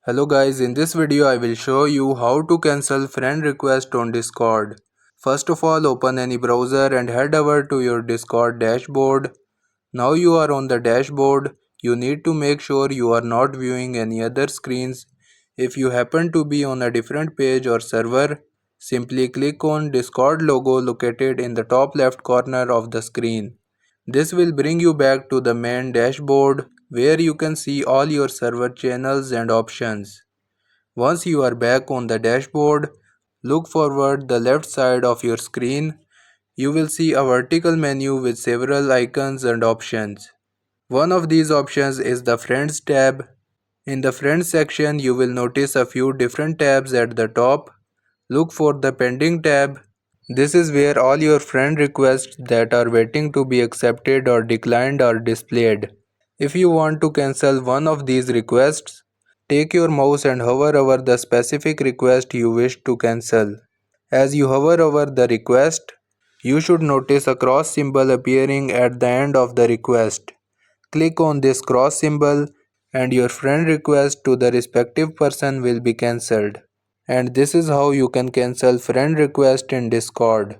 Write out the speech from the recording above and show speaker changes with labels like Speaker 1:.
Speaker 1: Hello guys, in this video I will show you how to cancel friend request on Discord. First of all, open any browser and head over to your Discord dashboard. Now you are on the dashboard. You need to make sure you are not viewing any other screens. If you happen to be on a different page or server, simply click on Discord logo located in the top left corner of the screen. This will bring you back to the main dashboard where you can see all your server channels and options. Once you are back on the dashboard, look forward the left side of your screen. You will see a vertical menu with several icons and options. One of these options is the Friends tab. In the Friends section, you will notice a few different tabs at the top. Look for the Pending tab. This is where all your friend requests that are waiting to be accepted or declined are displayed. If you want to cancel one of these requests, take your mouse and hover over the specific request you wish to cancel. As you hover over the request, you should notice a cross symbol appearing at the end of the request. Click on this cross symbol and your friend request to the respective person will be cancelled. And this is how you can cancel friend request in Discord.